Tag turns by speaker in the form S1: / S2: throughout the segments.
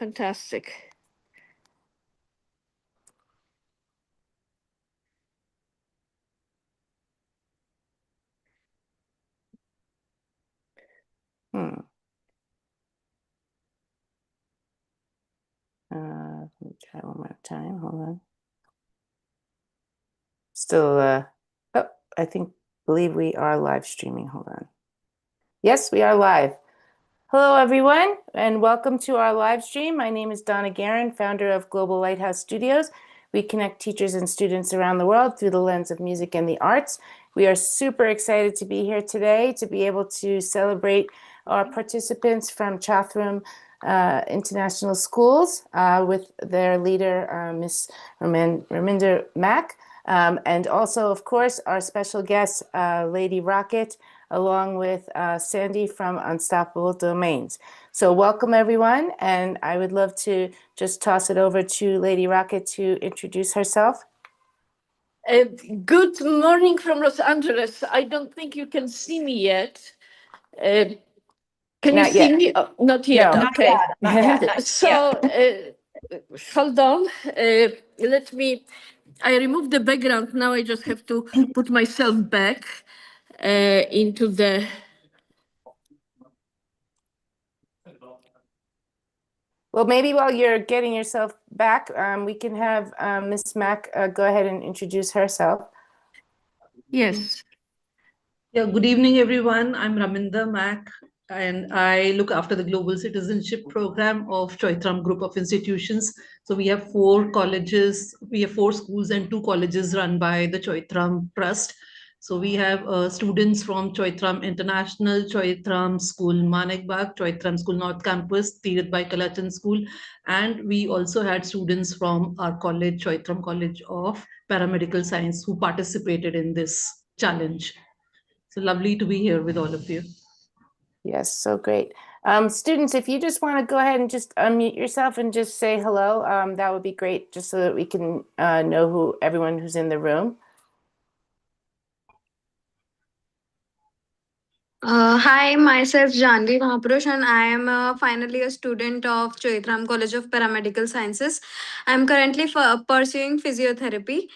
S1: Fantastic.
S2: Let me try one more time. Hold on. Still, oh, believe we are live streaming. Hold on. Yes, we are live. Hello, everyone, and welcome to our live stream. My name is Donna Guerin, founder of Global Lighthouse Studios. We connect teachers and students around the world through the lens of music and the arts. We are super excited to be here today to be able to celebrate our participants from Choithram International Schools with their leader, Miss Raminder Mack, and also, of course, our special guest, Lady Rocket, along with Sandy from Unstoppable Domains. So welcome, everyone, and I would love to just toss it over to Lady Rocket to introduce herself.
S1: Good morning from Los Angeles. I don't think you can see me yet. Can you see me? Oh, not yet.
S2: No.
S1: Okay.
S3: Not yet.
S1: So hold on. I removed the background. Now I just have to put myself back into the.
S2: Well, maybe while you're getting yourself back, we can have Miss Mack go ahead and introduce herself.
S1: Yes.
S3: Yeah, good evening, everyone. I'm Raminder Mack, and I look after the Global Citizenship Program of Choithram Group of Institutions. So we have 4 colleges, we have 4 schools and 2 colleges run by the Choithram Trust. So we have students from Choithram International, Choithram School Manekbag, Choithram School North Campus, Tirth Bhai Kalachan School, and we also had students from our college, Choithram College of Paramedical Science, who participated in this challenge. So lovely to be here with all of you.
S2: Yes, so great. Students, if you just want to go ahead and just unmute yourself and just say hello, that would be great, just so that we can know everyone who's in the room.
S4: Hi, myself Janvi Mahapurush, and I am finally a student of Choithram College of Paramedical Sciences. I'm currently pursuing physiotherapy,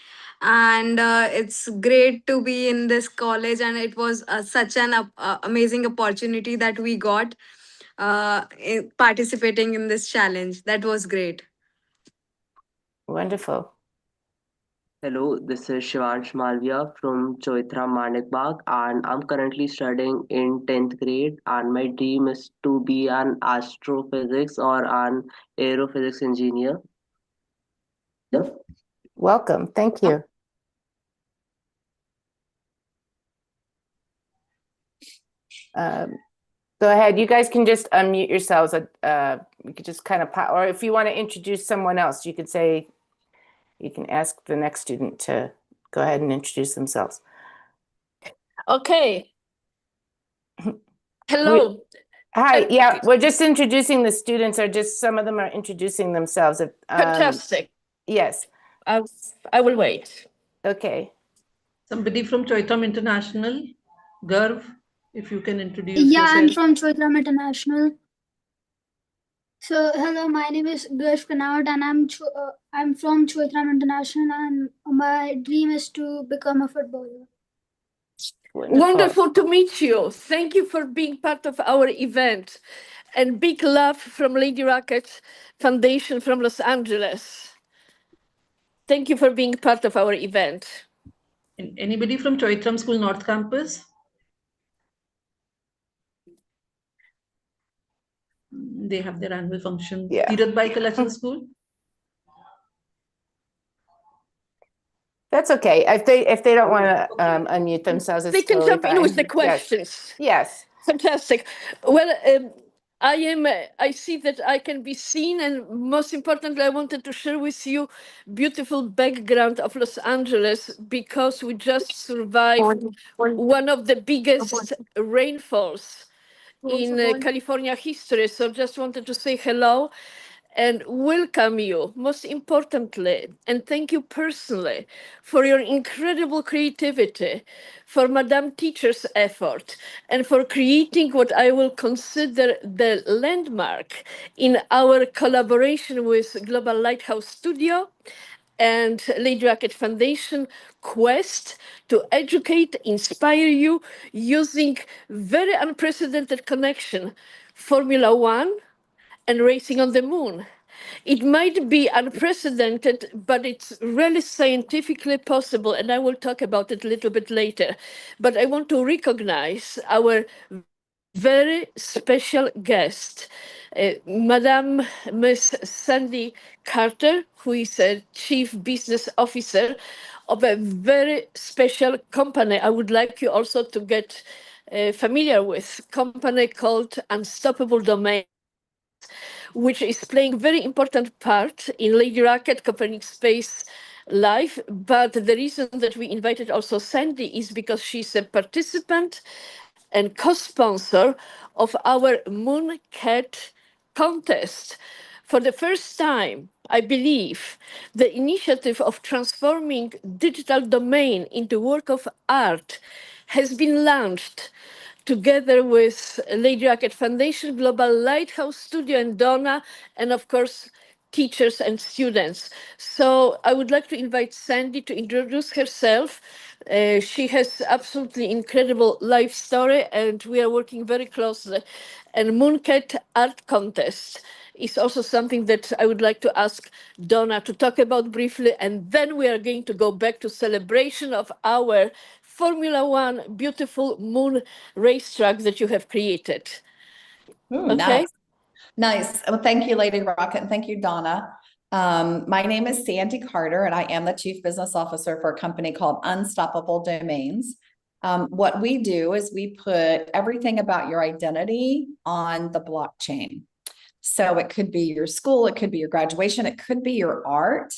S4: and it's great to be in this college. And it was such an amazing opportunity that we got participating in this challenge. That was great.
S2: Wonderful.
S5: Hello, this is Shivansh Malviya from Choithram Manekbag, and I'm currently studying in 10th grade, and my dream is to be an astrophysics or an aerophysics engineer. Yeah.
S2: Welcome. Thank you. Go ahead. You guys can just unmute yourselves. You could just kind of, or if you want to introduce someone else, you could say, you can ask the next student to go ahead and introduce themselves.
S1: Okay. Hello.
S2: Hi. Yeah, we're just introducing the students, or just some of them are introducing themselves.
S1: Fantastic.
S2: Yes.
S1: I will wait.
S2: Okay.
S3: Somebody from Choithram International, Garv, if you can introduce yourself.
S6: Yeah, I'm from Choithram International. So, hello, my name is Gersh Kanawat, and I'm from Choithram International, and my dream is to become a footballer.
S1: Wonderful to meet you. Thank you for being part of our event. And big love from Lady Rocket Foundation from Los Angeles. Thank you for being part of our event.
S3: Anybody from Choithram School North Campus? They have their annual function.
S2: Yeah.
S3: Tirth Bhai Kalachan School?
S2: That's okay. If they don't want to unmute themselves, it's
S1: they can
S2: totally
S1: jump
S2: fine.
S1: in with the questions.
S2: Yes.
S1: Fantastic. Well, I see that I can be seen, and most importantly, I wanted to share with you beautiful background of Los Angeles, because we just survived one of the biggest rainfalls in California history. So just wanted to say hello. and welcome you, most importantly, and thank you personally for your incredible creativity, for Madame Teacher's effort, and for creating what I will consider the landmark in our collaboration with Global Lighthouse Studio and Lady Rocket Foundation quest to educate, inspire you using very unprecedented connection, Formula One and racing on the moon. It might be unprecedented, but it's really scientifically possible, and I will talk about it a little bit later. But I want to recognize our very special guest, Madame Miss Sandy Carter, who is a Chief Business Officer of a very special company. I would like you also to get familiar with company called Unstoppable Domain, which is playing very important part in Lady Rocket Copernic Space life. But the reason that we invited also Sandy is because she's a participant and co-sponsor of our Mooncat contest. For the first time, I believe, the initiative of transforming digital domain into work of art has been launched together with Lady Rocket Foundation, Global Lighthouse Studio, and Donna, and of course, teachers and students. So I would like to invite Sandy to introduce herself. She has absolutely incredible life story, and we are working very closely. And Mooncat Art Contest is also something that I would like to ask Donna to talk about briefly, and then we are going to go back to celebration of our Formula One beautiful moon racetrack that you have created.
S7: Ooh,
S1: Okay.
S7: Nice. Well, thank you, Lady Rocket, and thank you, Donna. My name is Sandy Carter, and I am the Chief Business Officer for a company called Unstoppable Domains. What we do is we put everything about your identity on the blockchain. So it could be your school, it could be your graduation, it could be your art.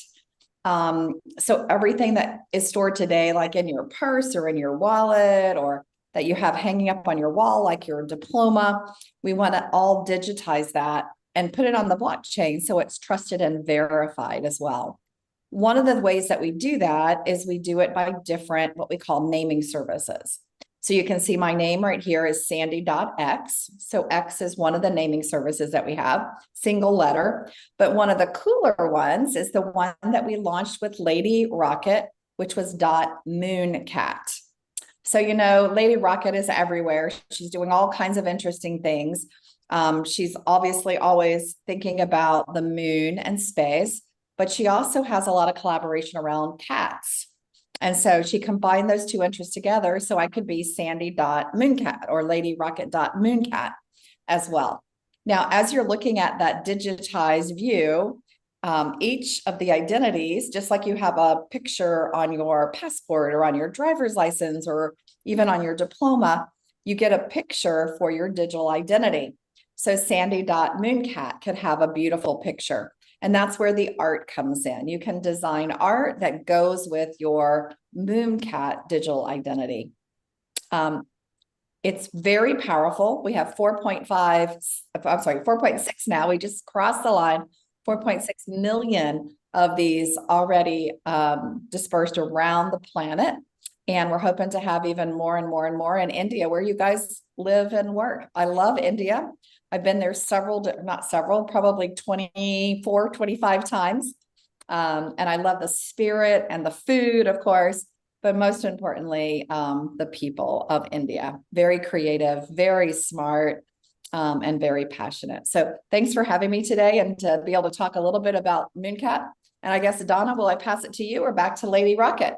S7: So everything that is stored today, like in your purse or in your wallet or that you have hanging up on your wall, like your diploma, we want to all digitize that and put it on the blockchain so it's trusted and verified as well. One of the ways that we do that is we do it by different, what we call naming services. So you can see my name right here is Sandy.x. So X is one of the naming services that we have, single letter. But one of the cooler ones is the one that we launched with Lady Rocket, which was .mooncat. So, you know, Lady Rocket is everywhere. She's doing all kinds of interesting things. She's obviously always thinking about the moon and space, but she also has a lot of collaboration around cats. And so she combined those two interests together. So I could be Sandy.mooncat or Lady Rocket.mooncat as well. Now, as you're looking at that digitized view, each of the identities, just like you have a picture on your passport or on your driver's license or even on your diploma, you get a picture for your digital identity. So Sandy.mooncat could have a beautiful picture. And that's where the art comes in. You can design art that goes with your Mooncat digital identity. It's very powerful. We have 4.6 now. We just crossed the line, 4.6 million of these already dispersed around the planet. And we're hoping to have even more and more and more in India, where you guys live and work. I love India. I've been there probably 24, 25 times. And I love the spirit and the food, of course, but most importantly, the people of India. Very creative, very smart, and very passionate. So thanks for having me today and to be able to talk a little bit about Mooncat. And I guess, Donna, will I pass it to you or back to Lady Rocket?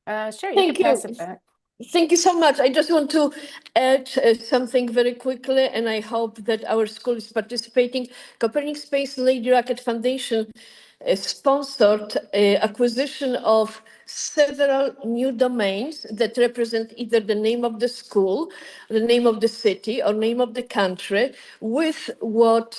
S2: Sure,
S1: Thank
S2: can pass
S1: you.
S2: it back.
S1: Thank you so much. I just want to add something very quickly, and I hope that our school is participating. Copernic Space Lady Rocket Foundation sponsored acquisition of several new domains that represent either the name of the school, the name of the city, or name of the country with what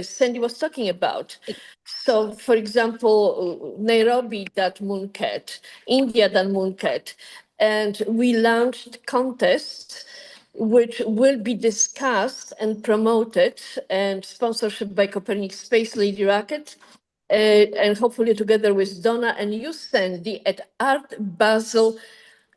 S1: Sandy was talking about. So, for example, Nairobi.mooncat, India.mooncat, and we launched contests which will be discussed and promoted, and sponsorship by Copernic Space, Lady Rocket, and hopefully together with Donna and you, Sandy, at Art Basel,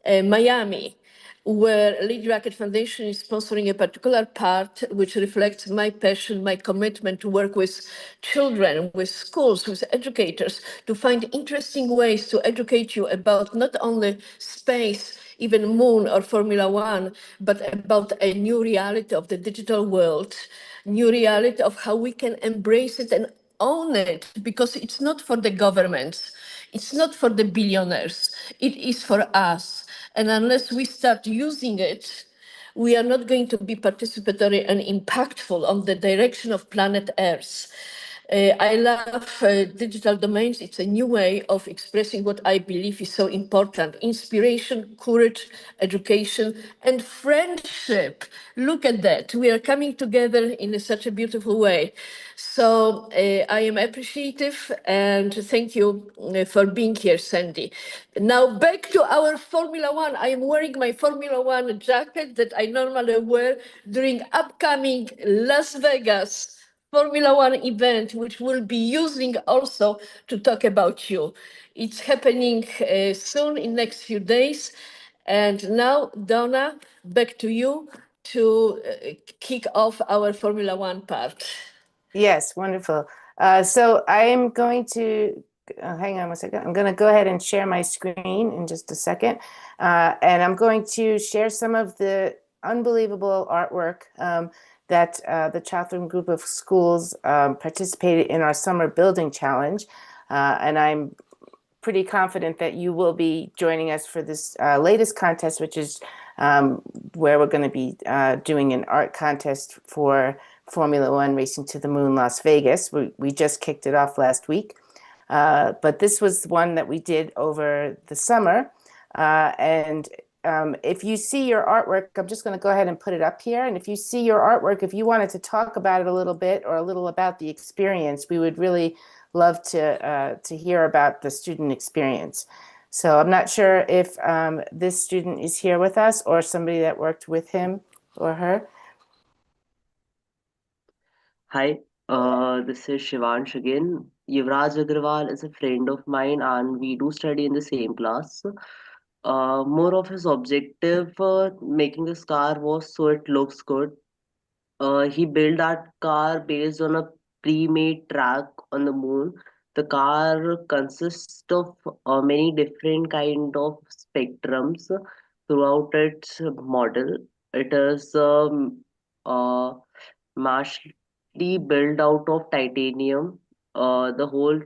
S1: Miami, where Lady Rocket Foundation is sponsoring a particular part which reflects my passion, my commitment to work with children, with schools, with educators, to find interesting ways to educate you about not only space, even moon or Formula One, but about a new reality of the digital world, new reality of how we can embrace it and own it, because it's not for the governments, it's not for the billionaires, it is for us. And unless we start using it, we are not going to be participatory and impactful on the direction of planet Earth. I love digital domains. It's a new way of expressing what I believe is so important: inspiration, courage, education, and friendship. Look at that. We are coming together in such a beautiful way. So I am appreciative, and thank you for being here, Sandy. Now back to our Formula One. I am wearing my Formula One jacket that I normally wear during upcoming Las Vegas Formula One event, which we'll be using also to talk about you. It's happening soon in next few days. And now, Donna, back to you to kick off our Formula One part.
S2: Yes, wonderful. So I am going to, hang on one second. I'm going to go ahead and share my screen in just a second. And I'm going to share some of the unbelievable artwork that the Choithram Group of Schools participated in our Summer Building Challenge. And I'm pretty confident that you will be joining us for this latest contest, which is where we're going to be doing an art contest for Formula One Racing to the Moon, Las Vegas. We just kicked it off last week. But this was one that we did over the summer. And if you see your artwork, I'm just going to go ahead and put it up here. And if you see your artwork, if you wanted to talk about it a little bit or a little about the experience, we would really love to hear about the student experience. So I'm not sure if this student is here with us or somebody that worked with him or her.
S5: Hi, this is Shivansh again. Yuvraj Agrawal is a friend of mine, and we do study in the same class. More of his objective for making this car was so it looks good. He built that car based on a pre-made track on the moon. The car consists of many different kind of spectrums throughout its model. It is mostly built out of titanium. The whole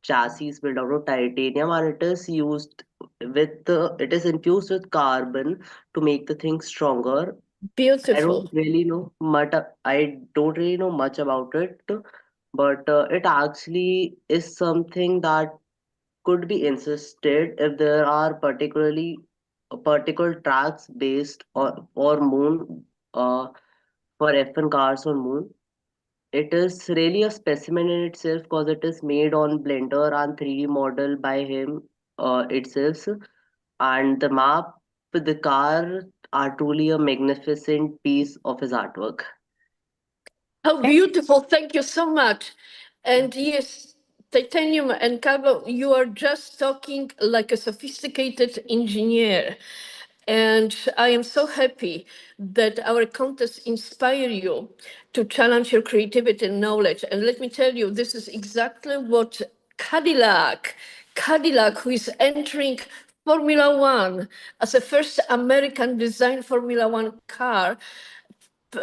S5: chassis is built out of titanium, and it is used it is infused with carbon to make the thing stronger.
S1: Beautiful.
S5: I don't really know much about it, but it actually is something that could be insisted if there are particular tracks based or moon for F1 cars on moon. It is really a specimen in itself because it is made on Blender and 3D model by him itself. And the map with the car are truly a magnificent piece of his artwork.
S1: How beautiful. Thank you so much. And yes, titanium and carbon, you are just talking like a sophisticated engineer. And I am so happy that our contests inspire you to challenge your creativity and knowledge. And let me tell you, this is exactly what Cadillac, who is entering Formula One as a first American designed Formula One car,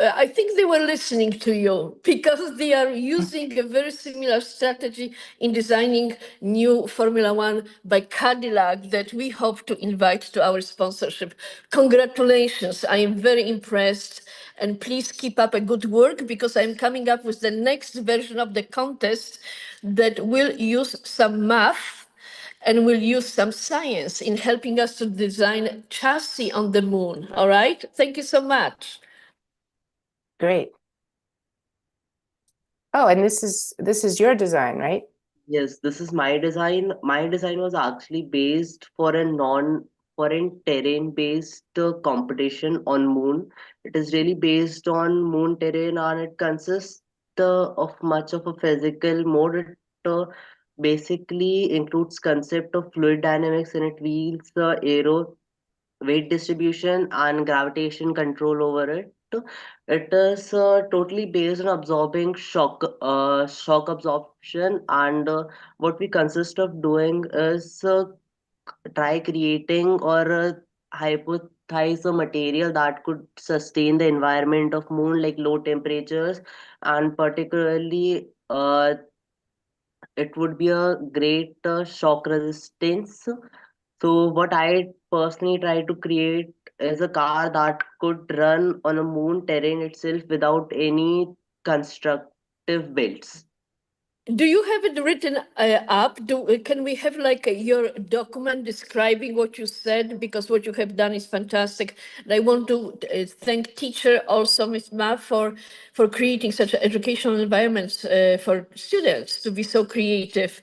S1: I think they were listening to you because they are using a very similar strategy in designing new Formula One by Cadillac that we hope to invite to our sponsorship. Congratulations. I am very impressed. And please keep up a good work because I'm coming up with the next version of the contest that will use some math and will use some science in helping us to design chassis on the moon. All right? Thank you so much.
S2: Great. Oh, and this is your design, right?
S5: Yes, this is my design. My design was actually based for a non foreign terrain-based competition on Moon. It is really based on Moon terrain, and it consists of much of a physical mode. It basically includes concept of fluid dynamics, and it wheels the aero weight distribution and gravitation control over it. It is totally based on absorbing shock absorption, and what we consist of doing is try creating or hypothesize a material that could sustain the environment of moon, like low temperatures, and particularly it would be a great shock resistance. So what I personally try to create is a car that could run on a moon terrain itself without any constructive builds.
S1: Do you have it written up? Can we have like your document describing what you said? Because what you have done is fantastic. And I want to thank teacher also, Ms. Ma, for creating such educational environments for students to be so creative.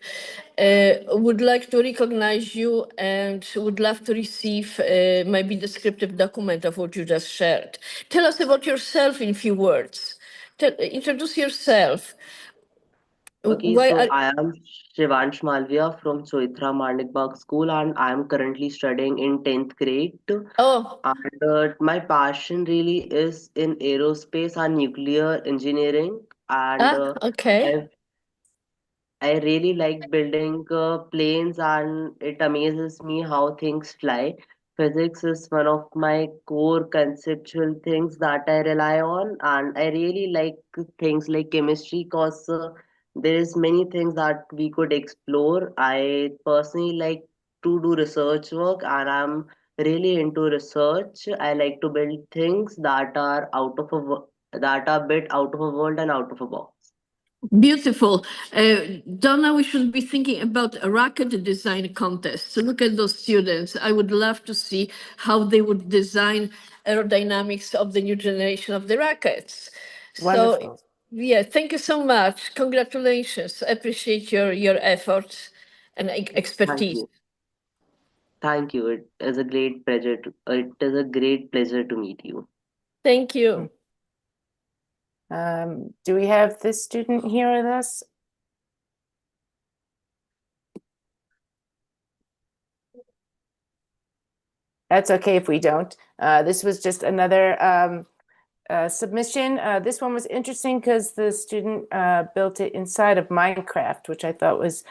S1: Would like to recognize you and would love to receive maybe descriptive document of what you just shared. Tell us about yourself in few words. Introduce yourself.
S5: Okay,
S1: Why
S5: so
S1: are
S5: I am Shivansh Malviya from Choithram International School, and I am currently studying in 10th grade.
S1: oh
S5: And my passion really is in aerospace and nuclear engineering. And
S1: okay.
S5: I've I really like building planes, and it amazes me how things fly. Physics is one of my core conceptual things that I rely on, and I really like things like chemistry because there is many things that we could explore. I personally like to do research work, and I'm really into research. I like to build things that are that are bit out of a world and out of a box.
S1: Beautiful. Donna, we should be thinking about a rocket design contest. So look at those students. I would love to see how they would design aerodynamics of the new generation of the rockets. So,
S2: Wonderful.
S1: yeah, thank you so much. Congratulations. Appreciate your efforts and
S5: Thank
S1: expertise.
S5: you. Thank you. It is a great pleasure to meet you.
S1: Thank you.
S2: Do we have this student here with us? That's okay if we don't. This was just another submission. This one was interesting because the student built it inside of Minecraft, which I thought was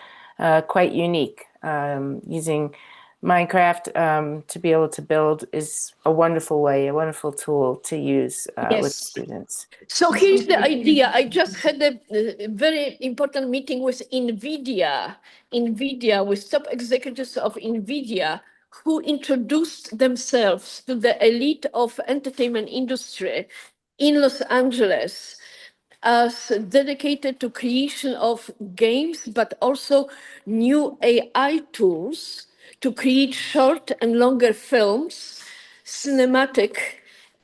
S2: quite unique. Using Minecraft to be able to build is a wonderful way, a wonderful tool to use with
S1: Yes.
S2: students.
S1: So here's the idea. I just had a very important meeting with NVIDIA, with top executives of NVIDIA, who introduced themselves to the elite of entertainment industry in Los Angeles as dedicated to creation of games, but also new AI tools to create short and longer films, cinematic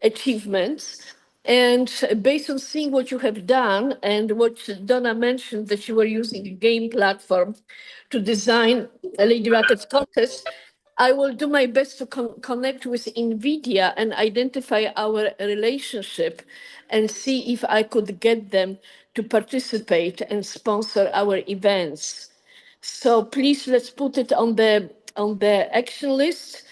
S1: achievements. And based on seeing what you have done and what Donna mentioned, that you were using a game platform to design a Lady Rockets contest, I will do my best to connect with NVIDIA and identify our relationship and see if I could get them to participate and sponsor our events. So please, let's put it on the action list.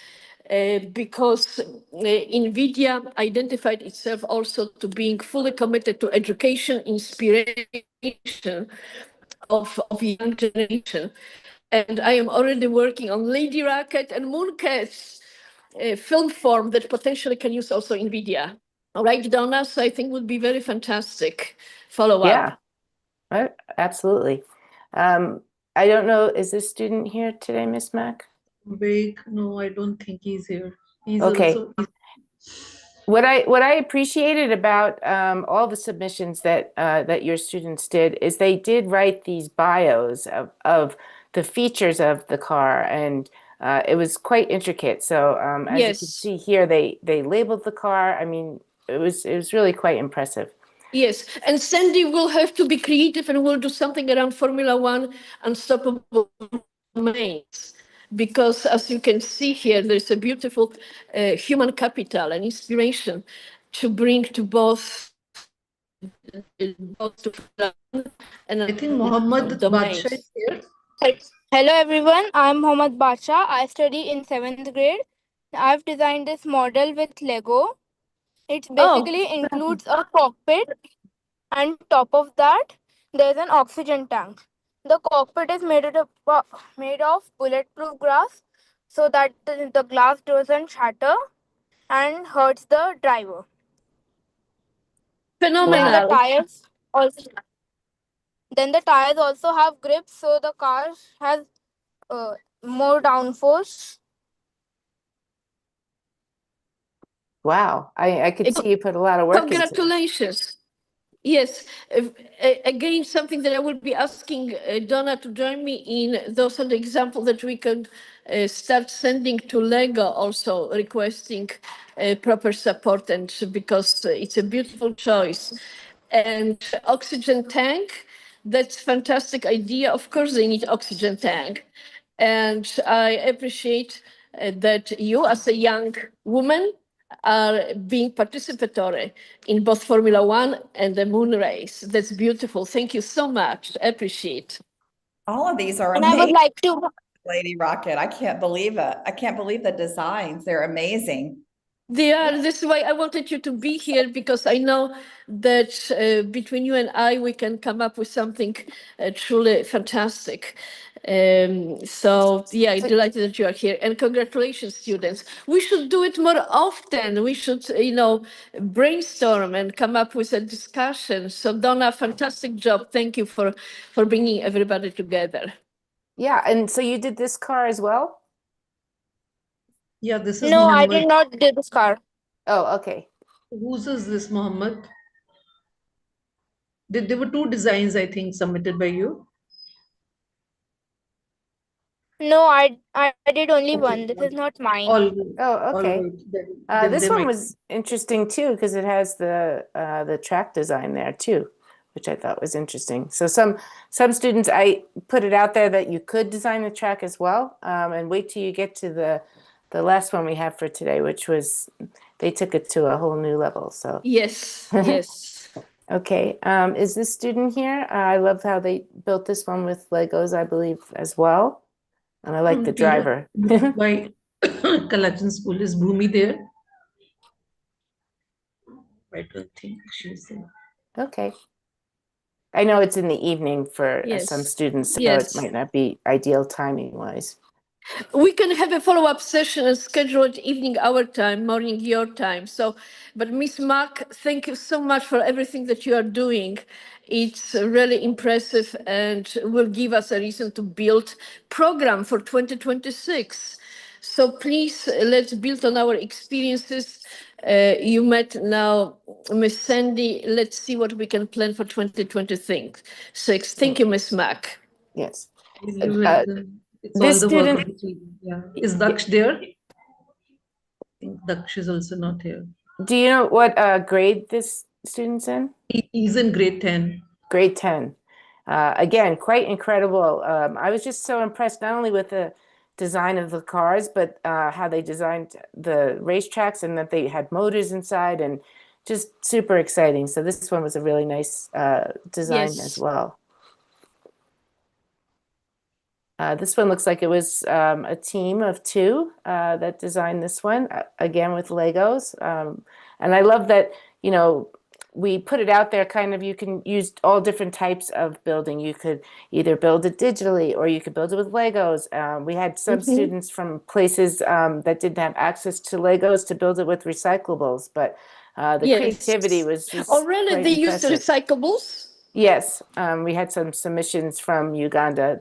S1: Because NVIDIA identified itself also to being fully committed to education, inspiration of young generation. And I am already working on Lady Rocket and Mooncats film form that potentially can use also NVIDIA. All right, Donna, so I think would be very fantastic follow-up.
S2: Yeah, absolutely. I don't know, is this student here today, Miss Mack?
S3: Wait, no, I don't think he's here. He's
S2: Okay.
S3: also
S2: What I appreciated about all the submissions that your students did is they did write these bios of the features of the car, and it was quite intricate. So as you can
S1: Yes.
S2: see here, they labeled the car. I mean, it was really quite impressive.
S1: Yes, and Sandy will have to be creative and will do something around Formula One unstoppable domains, because as you can see here, there's a beautiful human capital and inspiration to bring to both to and
S3: I think Mohammed Badsha
S1: domains.
S3: is here.
S8: Hello everyone, I'm Mohammad Basha. I study in 7th grade. I've designed this model with Lego. It basically includes a cockpit, and top of that, there's an oxygen tank. The cockpit is made of bulletproof glass so that the glass doesn't shatter and hurts the driver.
S1: Phenomenal.
S8: Then the tires also have grips, so the car has more downforce.
S2: Wow. I could see you put a lot of work into it.
S1: Congratulations. Yes, again, something that I will be asking Donna to join me in. Those are the examples that we can start sending to Lego, also requesting proper support, and because it's a beautiful choice. And oxygen tank, that's fantastic idea. Of course, they need oxygen tank. And I appreciate that you, as a young woman, are being participatory in both Formula One and the moon race. That's beautiful. Thank you so much. I appreciate.
S7: All of these are
S8: And I would
S7: amazing,
S8: like to
S7: Lady Rocket. I can't believe it. I can't believe the designs. They're amazing.
S1: They are. This is why I wanted you to be here, because I know that between you and I, we can come up with something truly fantastic. So yeah, I'm delighted that you are here, and congratulations, students. We should do it more often. We should, brainstorm and come up with a discussion. So Donna, fantastic job. Thank you for bringing everybody together.
S2: Yeah, and so you did this car as well?
S3: Yeah, this is
S8: No, I
S3: Mohammed.
S8: did not do this car.
S2: Oh, okay.
S3: Whose is this, Mohammed? There were two designs, I think, submitted by you.
S8: No, I did only one. This is not mine.
S3: All good.
S2: Oh,
S3: All
S2: okay.
S3: right. Then
S2: This
S3: they
S2: one
S3: might-
S2: was interesting too, because it has the track design there too, which I thought was interesting. So some students, I put it out there that you could design the track as well, and wait till you get to the last one we have for today, which was they took it to a whole new level. So
S1: Yes, yes.
S2: okay, is this student here? I love how they built this one with Legos, I believe, as well. And I like the driver.
S3: Why Kalachan School is Bhumi there? I don't think she's there.
S2: Okay. I know it's in the evening for some
S1: Yes.
S2: students, so
S1: Yes.
S2: it might not be ideal timing wise.
S1: We can have a follow-up session and schedule it evening our time, morning your time. So, but Miss Mark, thank you so much for everything that you are doing. It's really impressive and will give us a reason to build program for 2026. So please, let's build on our experiences. You met now Miss Sandy. Let's see what we can plan for 2026. Thank you, Miss Mac.
S2: Yes.
S3: You're welcome. It's
S2: this
S3: all the work
S2: student-
S3: of the team. Yeah. Is Daksh there? I think Daksh is also not here.
S2: Do you know what grade this student's in?
S3: He's in grade 10.
S2: Grade 10. Again, quite incredible. I was just so impressed not only with the design of the cars, but how they designed the racetracks and that they had motors inside, and just super exciting. So this one was a really nice design as
S1: Yes.
S2: well. This one looks like it was a team of two that designed this one, again with Legos. And I love that, we put it out there kind of, you can use all different types of building. You could either build it digitally or you could build it with Legos. We had some students from places that didn't have access to Legos to build it with recyclables, but the
S1: Yes.
S2: creativity was just
S1: Oh, really?
S2: quite
S1: They used
S2: impressive.
S1: recyclables?
S2: Yes, we had some submissions from Uganda,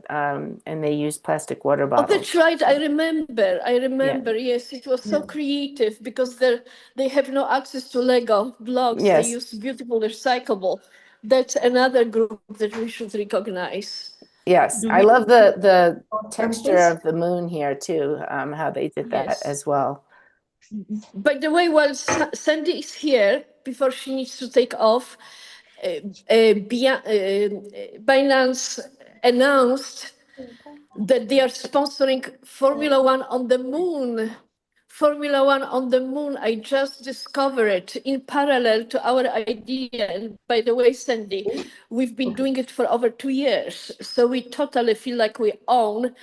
S2: and they used plastic water
S1: Oh,
S2: bottles.
S1: that's right. I remember. Yes, it was so creative because they have no access to Lego blocks. They
S2: Yes.
S1: use beautiful recyclable. That's another group that we should recognize.
S2: Yes,
S3: Do
S2: I
S3: we-
S2: love the
S3: On
S2: texture
S3: campus?
S2: of the moon here too, how they did that
S1: Yes.
S2: as well.
S1: By the way, while Sandy is here, before she needs to take off, Binance announced that they are sponsoring Formula One on the moon. Formula One on the moon, I just discovered it in parallel to our idea. And by the way, Sandy, we've been doing it for over 2 years. So we totally feel like we own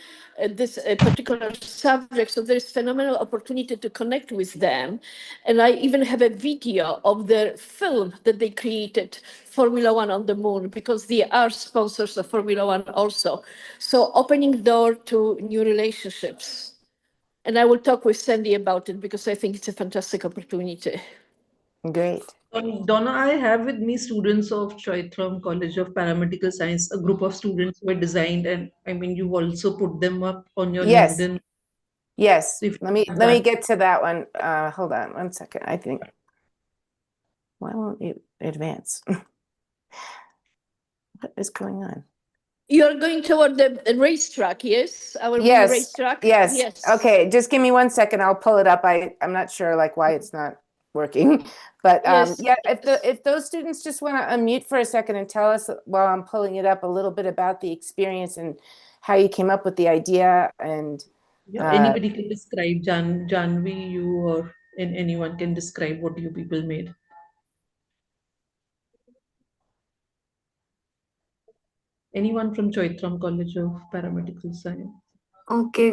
S1: this particular subject. So there's phenomenal opportunity to connect with them. And I even have a video of the film that they created, Formula One on the moon, because they are sponsors of Formula One also. So opening door to new relationships. And I will talk with Sandy about it because I think it's a fantastic opportunity.
S2: Great.
S3: Donna, I have with me students of Choithram College of Paramedical Science, a group of students who were designed, and I mean, you also put them up on your
S2: Yes.
S3: LinkedIn.
S2: Yes.
S3: So if
S2: Let me get to that one. Hold on one second. I think. Why won't it advance? What is going on?
S1: You're going toward the racetrack, yes? Our mini racetrack?
S2: Yes. Okay, just give me 1 second. I'll pull it up. I'm not sure like why it's not working. But
S1: Yes.
S2: yeah, if those students just want to unmute for a second and tell us while I'm pulling it up a little bit about the experience and how you came up with the idea and
S3: yeah, anybody can describe, Janvi, you or anyone can describe what you people made. Anyone from Choithram College of Paramedical Science?
S4: Okay,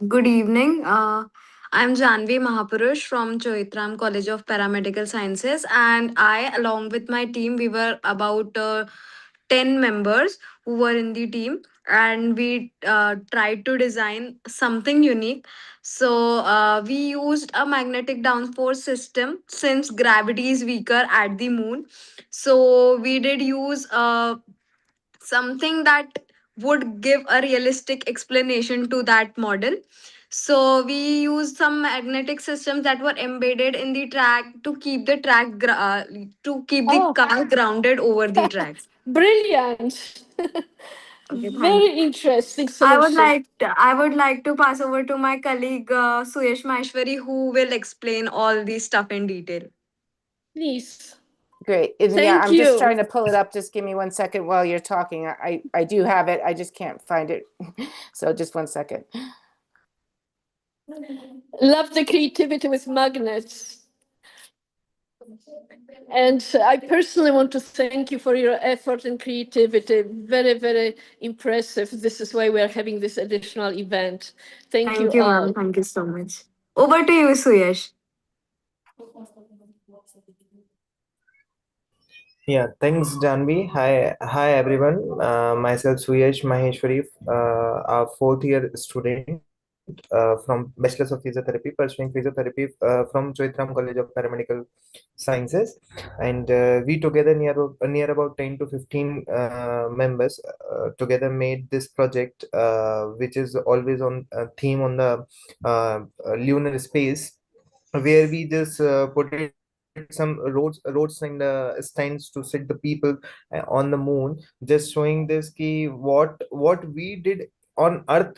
S4: good evening. I'm Janvi Mahapurush from Choithram College of Paramedical Sciences, and I, along with my team, we were about 10 members who were in the team, and we tried to design something unique. So, we used a magnetic downforce system since gravity is weaker at the moon. So, we did use something that would give a realistic explanation to that model. So we used some magnetic systems that were embedded in the track to keep the to keep the car grounded over the track.
S1: Brilliant.
S4: Okay, thank
S1: Very
S4: you.
S1: interesting solution.
S4: I would like to pass over to my colleague Suyesh Maheshwari, who will explain all this stuff in detail.
S1: Please.
S2: Great. And yeah,
S1: Thank
S2: I'm just
S1: you.
S2: trying to pull it up. Just give me 1 second while you're talking. I do have it. I just can't find it. So just 1 second.
S1: Love the creativity with magnets. And I personally want to thank you for your effort and creativity. Very, very impressive. This is why we are having this additional event. Thank you all.
S4: Ma'am. Thank you so much. Over to you, Suyesh.
S9: Yeah, thanks, Janvi. Hi everyone. Myself Suyesh Maheshwari, a fourth year student from Bachelor's of Physiotherapy, pursuing physiotherapy from Choithram College of Paramedical Sciences, and we together near about 10 to 15 members together made this project, which is always on theme on the lunar space, where we just put it some roads and stands to sit the people on the moon, just showing this key what we did on earth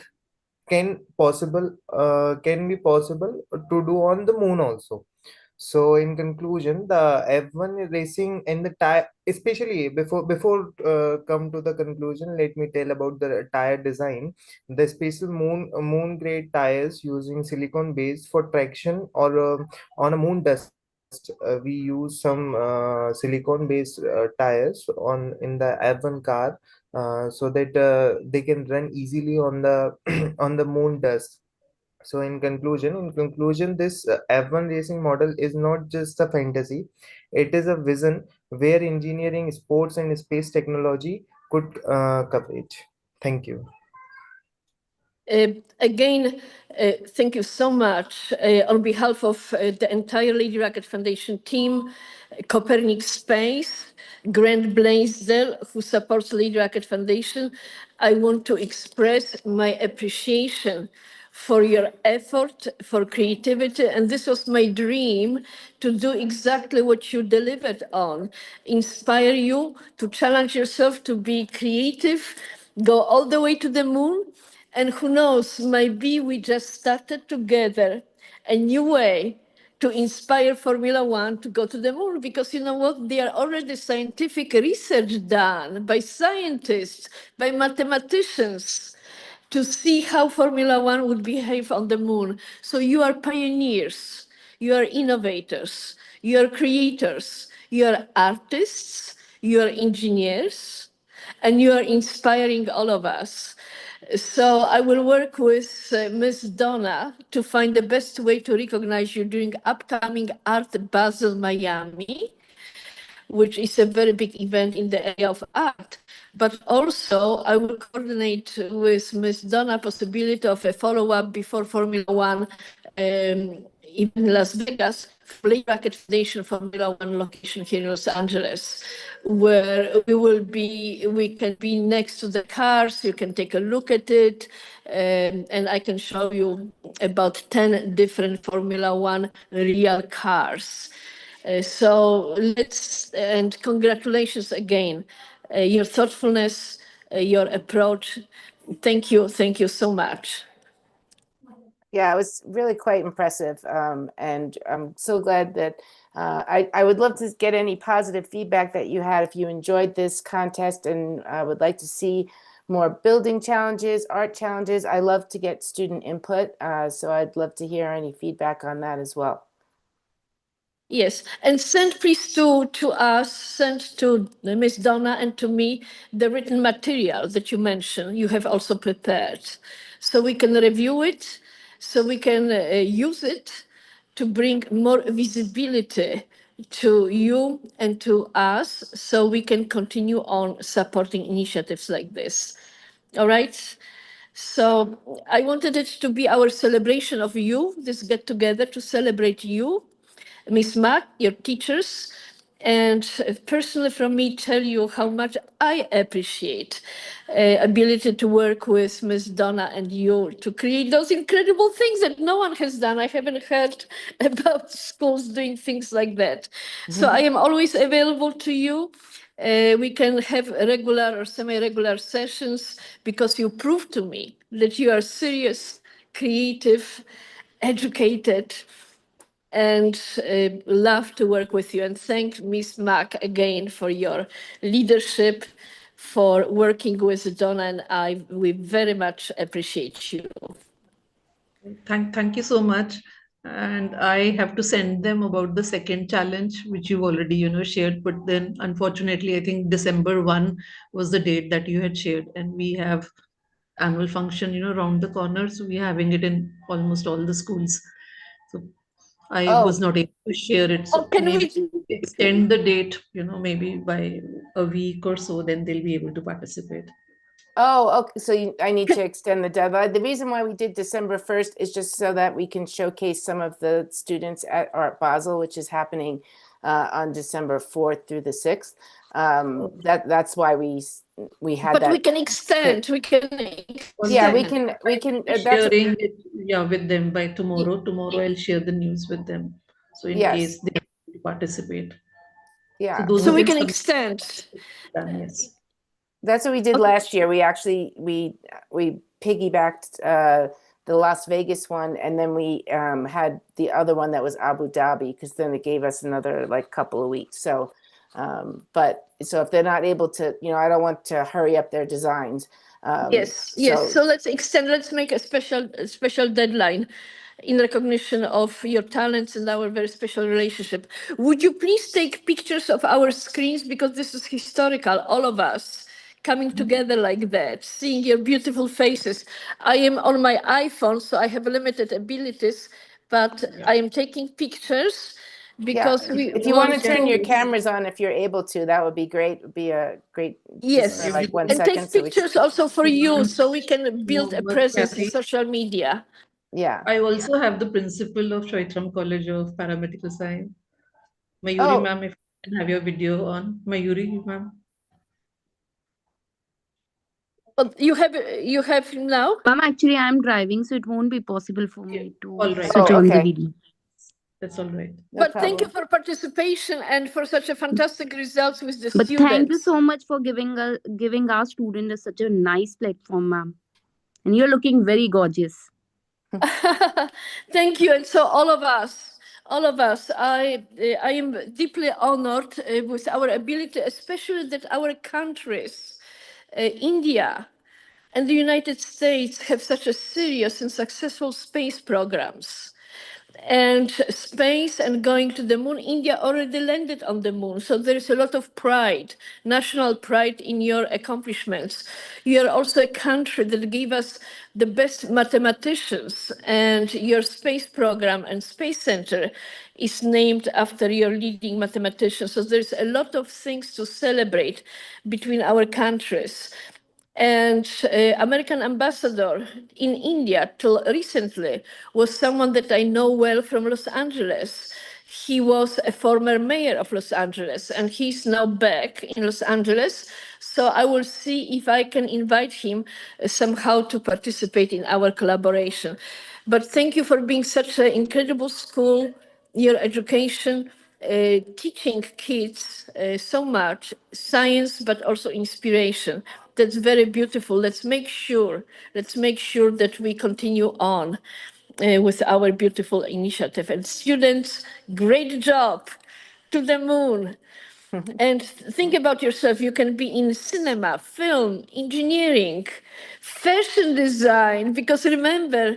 S9: can be possible to do on the moon also. So in conclusion, the F1 racing and the tire, especially before come to the conclusion, let me tell about the tire design. The special moon grade tires using silicone base for traction or on a moon dust. We use some silicone based tires in the F1 car, so that they can run easily on the on the moon dust. So in conclusion, this F1 racing model is not just a fantasy, it is a vision where engineering, sports and space technology could coverage. Thank you.
S1: Again, thank you so much on behalf of the entire Lady Rocket Foundation team, Copernic Space, Grant Blaisdell, who supports Lady Rocket Foundation. I want to express my appreciation for your effort, for creativity. And this was my dream, to do exactly what you delivered on, inspire you to challenge yourself to be creative, go all the way to the moon. And who knows, maybe we just started together a new way to inspire Formula One to go to the moon, because you know what? There are already scientific research done by scientists, by mathematicians. to see how Formula One would behave on the moon. So you are pioneers, you are innovators, you are creators, you are artists, you are engineers, and you are inspiring all of us. So I will work with Ms. Donna to find the best way to recognize you during upcoming Art Basel Miami, which is a very big event in the area of art. But also, I will coordinate with Ms. Donna possibility of a follow-up before Formula One in Las Vegas, Play Racket Foundation Formula One location here in Los Angeles, where we can be next to the cars, you can take a look at it, and I can show you about 10 different Formula One real cars. So and congratulations again. Your thoughtfulness, your approach. Thank you so much.
S2: Yeah, it was really quite impressive. And I'm so glad that I would love to get any positive feedback that you had if you enjoyed this contest, and I would like to see more building challenges, art challenges. I love to get student input, so I'd love to hear any feedback on that as well.
S1: Yes, and send please to us, send to Ms. Donna and to me the written material that you mentioned. You have also prepared, so we can review it, so we can use it to bring more visibility to you and to us, so we can continue on supporting initiatives like this. All right. So I wanted it to be our celebration of you, this get together to celebrate you, Miss Mack, your teachers, and personally from me tell you how much I appreciate ability to work with Miss Donna and you to create those incredible things that no one has done. I haven't heard about schools doing things like that. So I am always available to you. We can have regular or semi-regular sessions because you prove to me that you are serious, creative, educated, and love to work with you. And thank Ms. Mack again for your leadership, for working with Donna and I. We very much appreciate you.
S3: Thank you so much. And I have to send them about the second challenge, which you've already, shared. But then, unfortunately, I think December 1 was the date that you had shared, and we have annual function, around the corner. So we're having it in almost all the schools. So I was not able to share it. So
S1: Can
S3: maybe
S1: we
S3: extend the date, maybe by a week or so, then they'll be able to participate.
S2: Oh, okay. So I need to extend the deadline. The reason why we did December 1st is just so that we can showcase some of the students at Art Basel, which is happening on December 4th through the 6th. That's why we had
S1: but
S2: that.
S1: we can extend. We can.
S2: Yeah, we can.
S3: Sharing it, with them by tomorrow. Tomorrow I'll share the news with them. So in case they participate.
S2: Yeah.
S1: So we can extend.
S3: Yes.
S2: That's what we did last year. We actually we piggybacked the Las Vegas one, and then we had the other one that was Abu Dhabi, because then it gave us another couple of weeks. So, but so if they're not able to, I don't want to hurry up their designs.
S1: Yes. So let's extend. Let's make a special deadline in recognition of your talents and our very special relationship. Would you please take pictures of our screens, because this is historical, all of us coming together like that, seeing your beautiful faces. I am on my iPhone, so I have limited abilities, but I am taking pictures because
S2: if you want to turn your cameras on, if you're able to, that would be great. It would be a great,
S1: yes,
S2: just for 1
S1: and
S2: second.
S1: take pictures also for you, so we can build a presence in social media.
S2: Yeah.
S3: I also have the principal of Choithram College of Paramedical Science, Mayuri ma'am. If you can have your video on, Mayuri ma'am.
S1: You have now?
S10: Ma'am, actually, I'm driving, so it won't be possible for me to
S3: right.
S10: switch on the video.
S3: That's all right.
S1: But thank you for participation and for such a fantastic results with the
S10: But
S1: students.
S10: thank you so much for giving our students such a nice platform, ma'am. And you're looking very gorgeous.
S1: Thank you. And so all of us, I am deeply honored with our ability, especially that our countries, India, and the United States have such a serious and successful space programs. And space and going to the moon, India already landed on the moon. So there is a lot of pride, national pride in your accomplishments. You are also a country that gave us the best mathematicians, and your space program and space center is named after your leading mathematicians. So there's a lot of things to celebrate between our countries. And American ambassador in India till recently was someone that I know well from Los Angeles. He was a former mayor of Los Angeles, and he's now back in Los Angeles. So I will see if I can invite him somehow to participate in our collaboration. But thank you for being such an incredible school, your education, teaching kids so much science, but also inspiration. That's very beautiful. Let's make sure that we continue on with our beautiful initiative. And students, great job, to the moon. And think about yourself. You can be in cinema, film, engineering, fashion design, because remember,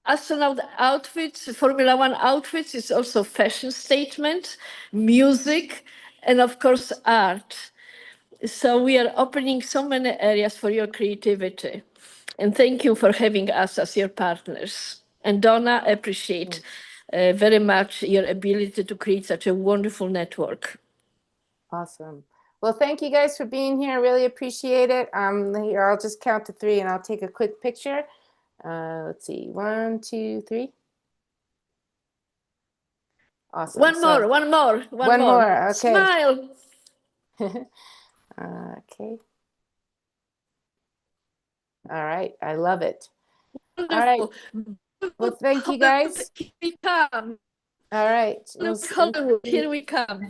S1: astronaut outfits, Formula One outfits is also fashion statement, music, and of course, art. So we are opening so many areas for your creativity. And thank you for having us as your partners. And Donna, I appreciate very much your ability to create such a wonderful network.
S2: Awesome. Well, thank you guys for being here. I really appreciate it. Here, I'll just count to 3 and I'll take a quick picture. Let's see, 1, 2, 3. Awesome.
S1: One more.
S2: One more. Okay.
S1: Smile.
S2: Okay. All right. I love it.
S1: Wonderful.
S2: All right. Well, thank you guys.
S1: Here we come.
S2: All right.
S1: Hollywood, here we come.